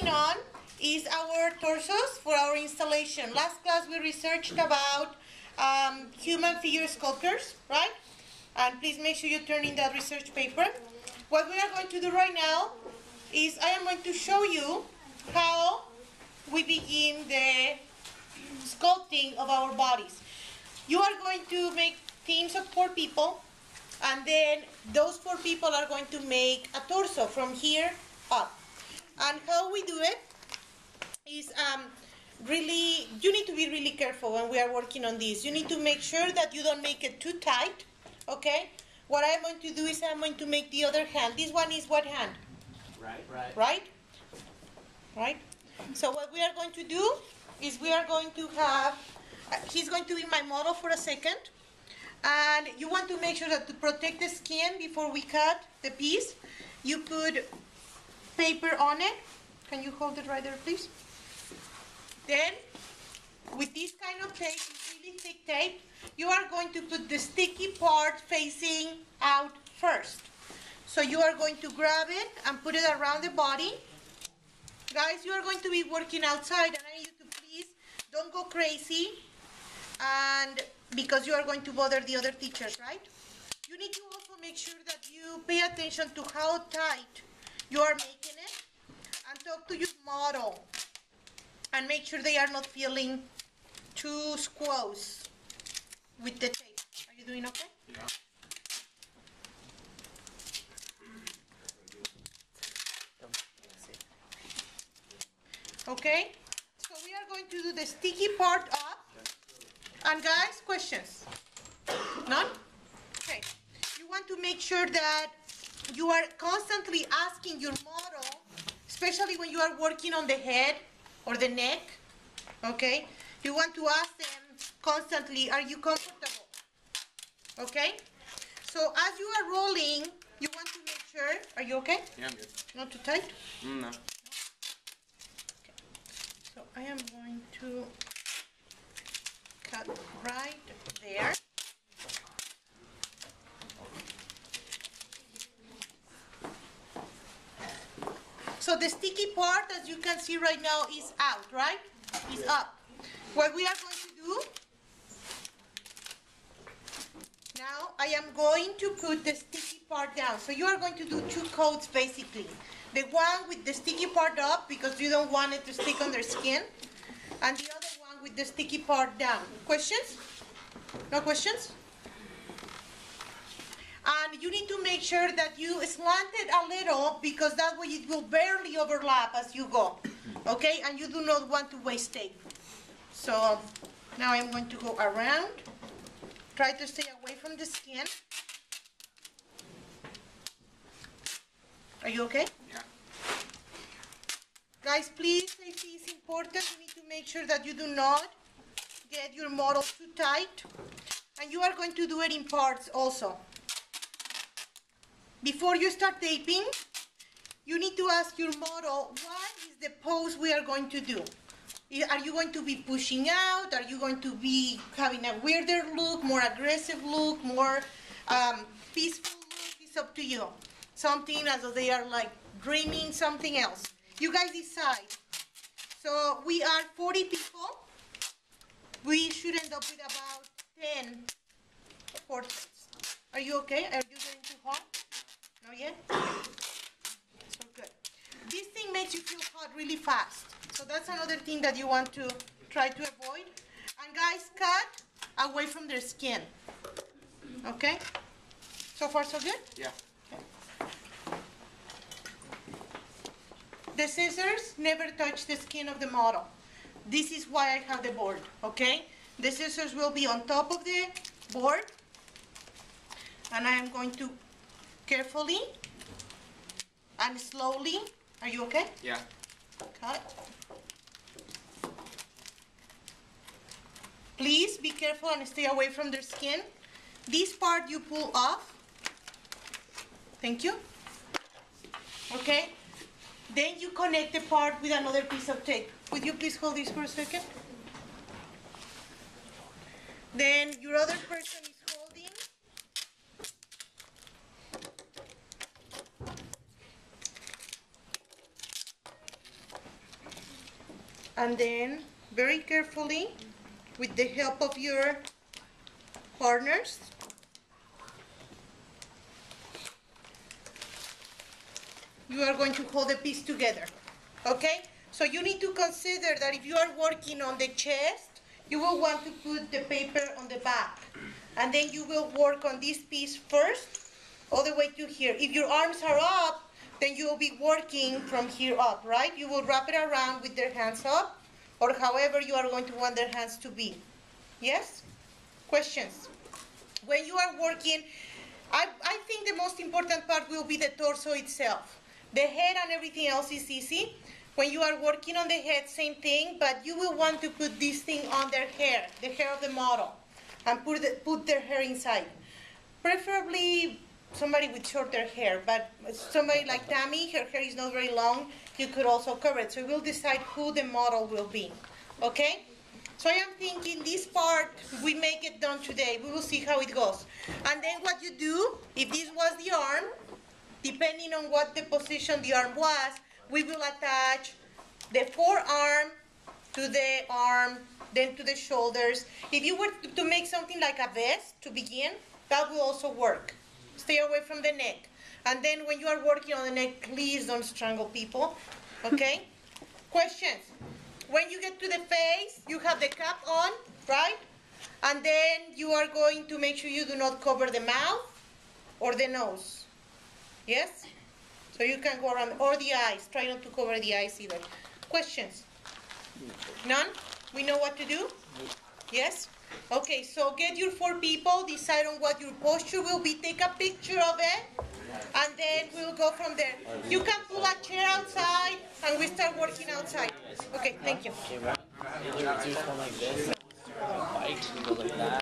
working on is our torsos for our installation. Last class we researched about human figure sculptors, right? And please make sure you turn in that research paper. What we are going to do right now is I am going to show you how we begin the sculpting of our bodies. You are going to make teams of 4 people, and then those 4 people are going to make a torso from here up. And how we do it is really, you need to be really careful when we are working on this. You need to make sure that you don't make it too tight, okay? What I'm going to do is I'm going to make the other hand. This one is what hand? Right? Right? So what we are going to do is we are going to have, he's going to be my model for a second. And you want to make sure that to protect the skin before we cut the piece, you put paper on it. Can you hold it right there, please? Then, with this kind of tape, really thick tape, you are going to put the sticky part facing out first. So you are going to grab it and put it around the body. Guys, you are going to be working outside, and I need you to please don't go crazy, and because you are going to bother the other teachers, right? You need to also make sure that you pay attention to how tight you are making it, and talk to your model and make sure they are not feeling too squoze with the tape. Are you doing okay? Yeah. Okay, so we are going to do the sticky part up. And guys, questions? None? Okay. You want to make sure that you are constantly asking your model, especially when you are working on the head or the neck, okay? You want to ask them constantly, are you comfortable? Okay? So as you are rolling, you want to make sure, are you okay? Yeah, I'm good. Not too tight? No. Okay. So I am going to cut right there. So the sticky part, as you can see right now, is out, right? Is up. What we are going to do, now I am going to put the sticky part down. So you are going to do 2 coats basically. The one with the sticky part up because you don't want it to stick on their skin, and the other one with the sticky part down. Questions? No questions? And you need to make sure that you slant it a little because that way it will barely overlap as you go. Okay? And you do not want to waste tape. So now I'm going to go around. Try to stay away from the skin. Are you okay? Yeah. Guys, please, safety is important. You need to make sure that you do not get your model too tight. And you are going to do it in parts also. Before you start taping, you need to ask your model, what is the pose we are going to do? Are you going to be pushing out? Are you going to be having a weirder look, more aggressive look, more peaceful look? It's up to you. Something as though they are like dreaming, something else. You guys decide. So we are 40 people. We should end up with about 10 portraits. Are you okay? Are you getting too hot? Not yet? So good. This thing makes you feel hot really fast. So that's another thing that you want to try to avoid. And guys, cut away from their skin. Okay? So far so good? Yeah. The scissors never touch the skin of the model. This is why I have the board, okay? The scissors will be on top of the board. And I am going to carefully and slowly, are you okay? Yeah. Cut. Please be careful and stay away from their skin. This part you pull off. Thank you. Okay? Then you connect the part with another piece of tape. Would you please hold this for a second? Then your other person is holding. And then, very carefully, with the help of your partners, you are going to hold the piece together, okay? So you need to consider that if you are working on the chest, you will want to put the paper on the back. And then you will work on this piece first, all the way to here. If your arms are up, then you will be working from here up, right? You will wrap it around with their hands up, or however you are going to want their hands to be. Yes? Questions? When you are working, I think the most important part will be the torso itself. The head and everything else is easy. When you are working on the head, same thing, but you will want to put this thing on their hair, the hair of the model, and put their hair inside. Preferably somebody with shorter hair, but somebody like Tammy, her hair is not very long, you could also cover it. So we'll decide who the model will be, okay? So I am thinking this part, we make it done today. We will see how it goes. And then what you do, if this was the arm, depending on what the position the arm was, we will attach the forearm to the arm, then to the shoulders. If you were to make something like a vest to begin, that will also work. Stay away from the neck. And then when you are working on the neck, please don't strangle people, okay? Questions? When you get to the face, you have the cap on, right? And then you are going to make sure you do not cover the mouth or the nose. Yes? So you can go around, or the eyes. Try not to cover the eyes either. Questions? None? We know what to do? Yes? Okay, so get your 4 people, decide on what your posture will be, take a picture of it, and then we'll go from there. You can pull a chair outside, and we start working outside. Okay, thank you. Either do one like this, or a bike, and go like that.